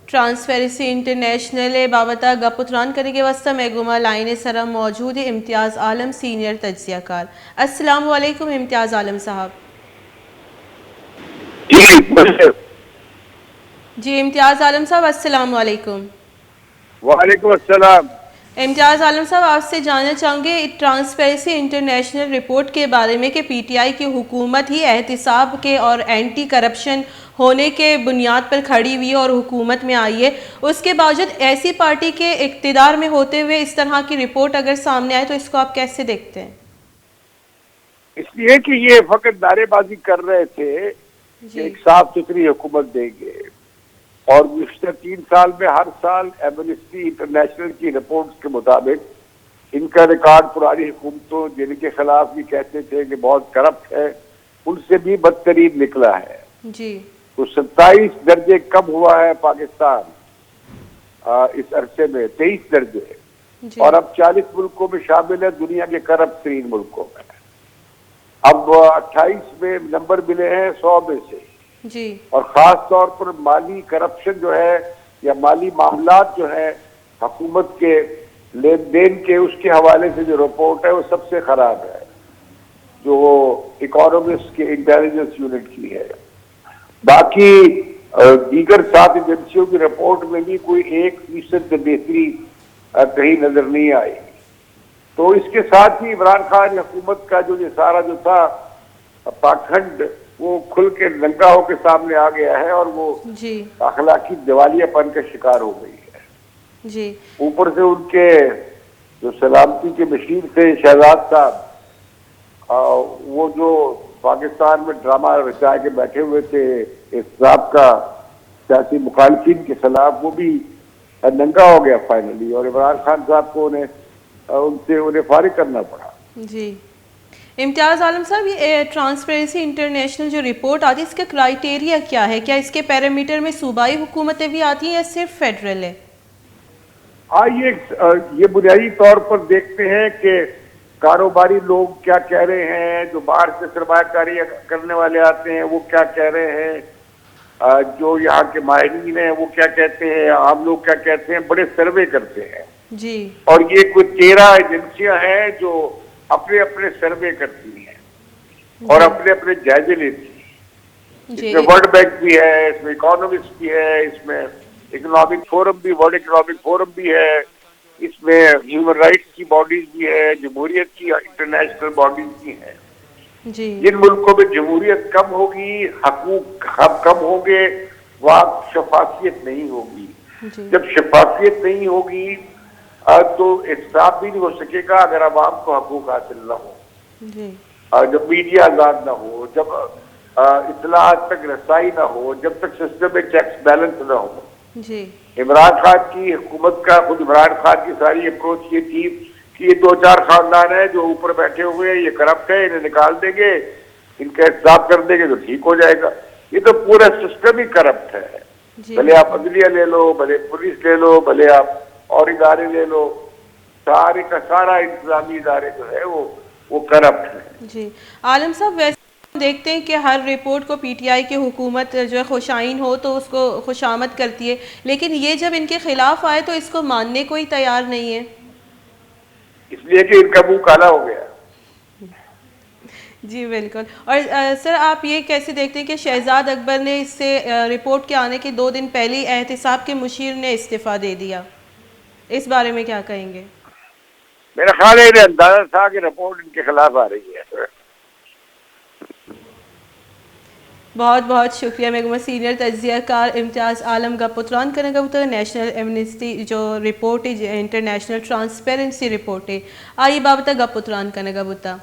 Transparency international बाबता गपुतरान करने के वास्ते महगुमा लाइन सरा मौजूद है इम्तियाज़ आलम सीनियर तज्जियाकार। अस्सलाम वालेकुम इम्तियाज़ आलम साहब। जी इम्तियाज़ आलम साहब अस्सलाम वालेकुम। वालेकुम अस्सलाम। इम्तियाज़ आलम साहब आपसे जानना चाहूँगे ट्रांसपेरेंसी इंटरनेशनल रिपोर्ट के बारे में कि पीटीआई की हुकूमत ही एहतिसाब के और एंटी करप्शन होने के बुनियाद पर खड़ी हुई है और हुकूमत में आई है, उसके बावजूद ऐसी पार्टी के इक़्तिदार में होते हुए इस तरह की रिपोर्ट अगर सामने आए तो इसको आप कैसे देखते हैं? इसलिए कि ये फकत नारेबाजी कर रहे थे कि एक साफ सुथरी हुकूमत देंगे और पिछले 3 साल में हर साल एमनेस्टी इंटरनेशनल की रिपोर्ट्स के मुताबिक इनका रिकॉर्ड पुरानी हुकूमतों जिनके खिलाफ ये कहते थे कि बहुत करप्ट है उनसे भी बदतरीन निकला है जी। तो 27 दर्जे कम हुआ है पाकिस्तान इस अरसे में 23 दर्जे और अब 40 मुल्कों में शामिल है दुनिया के करप्ट तरीन मुल्कों में। अब 28 में नंबर मिले हैं 100 में से जी। और खास तौर पर माली करप्शन जो है या माली मामलात जो है हुकूमत के लेन देन के उसके हवाले से जो रिपोर्ट है वो सबसे खराब है जो इकोनॉमिस्ट के इंटेलिजेंस यूनिट की है। बाकी दीगर 7 एजेंसियों की रिपोर्ट में भी कोई 1% बेहतरी कहीं नजर नहीं आई। तो इसके साथ ही इमरान खान हुकूमत का जो ये सारा जो था पाखंड वो खुल के नंगा होकर सामने आ गया है और वो अखलाकी दिवालियापन का शिकार हो गई है जी। ऊपर से उनके जो सलामती के मशीर थे शहजाद साहब वो जो पाकिस्तान में ड्रामा रचा के बैठे हुए थे इस्लाम का सियासी मुखालिफिन के खिलाफ वो भी नंगा हो गया फाइनली और इमरान खान साहब को उन्हें फारिग करना पड़ा। जी इम्तियाज़ आलम साहब ये ट्रांसपेरेंसी इंटरनेशनल जो रिपोर्ट आती है इसका क्राइटेरिया क्या है? क्या इसके पैरामीटर में सूबाई हुकूमतें भी आती हैं या सिर्फ फेडरल है? हाँ ये बुनियादी तौर पर देखते हैं कि कारोबारी लोग क्या कह रहे हैं, जो बाहर से सरमायाकारी करने वाले आते हैं वो क्या कह रहे हैं, जो यहाँ के माहिरीन हैं वो क्या कहते हैं, आम लोग क्या कहते हैं, बड़े सर्वे करते हैं जी। और ये कुछ 13 एजेंसियां हैं जो अपने अपने सर्वे करती हैं और अपने अपने जायजे लेती हैं। इसमें वर्ल्ड बैंक भी है, इसमें इकोनॉमिस्ट भी है, इसमें इकोनॉमिक फोरम भी, वर्ल्ड इकोनॉमिक फोरम भी है, इसमें ह्यूमन राइट्स की बॉडीज भी है, जमहूरियत की इंटरनेशनल बॉडीज भी है जी। जिन मुल्कों में जमहूरियत कम होगी, हकूक कम होंगे, वहाँ शफाफियत नहीं होगी। जब शफाफियत नहीं होगी तो इंसाफ भी नहीं हो सकेगा अगर आवाम को हकूक हासिल न हो, जब मीडिया आजाद न हो, जब इत्तलाआत तक रसाई न हो, जब तक सिस्टम में चेक्स बैलेंस न हो। इमरान खान की हुकूमत का खुद इमरान खान की सारी अप्रोच ये थी कि ये 2-4 खानदान है जो ऊपर बैठे हुए हैं, ये करप्ट है, इन्हें निकाल देंगे, इनका इंसाफ कर देंगे तो ठीक हो जाएगा। ये तो पूरा सिस्टम ही करप्ट है, भले आप अदलिया ले लो, भले पुलिस ले लो, भले आप और इदारे ले लो, सारे का सारा इंतजामी इदारे जो है वो करप्ट है। जी आलम साहब वैसे देखते हैं कि हर रिपोर्ट को पीटीआई की हुकूमत जो है खुशाइन हो तो उसको खुशामद करती है, लेकिन ये जब इनके खिलाफ आए तो इसको मानने को ही तैयार नहीं है, इसलिए कि इनका मुंह काला हो गया। जी बिल्कुल। और सर आप ये कैसे देखते हैं कि शहजाद अकबर ने इससे रिपोर्ट के आने के 2 दिन पहले ही एहतिसाब के मुशीर ने इस्तीफा दे दिया, इस बारे में क्या कहेंगे? मेरा ख्याल है इन्हें अंदाजा था कि रिपोर्ट इनके खिलाफ आ रही है। बहुत बहुत शुक्रिया महगुमा सीनियर तज्जियाकार इम्तियाज़ आलम गपुतरान करने नेशनल एमनेस्टी जो रिपोर्ट है इंटरनेशनल ट्रांसपेरेंसी रिपोर्ट है आई बाबत गपुतरान करने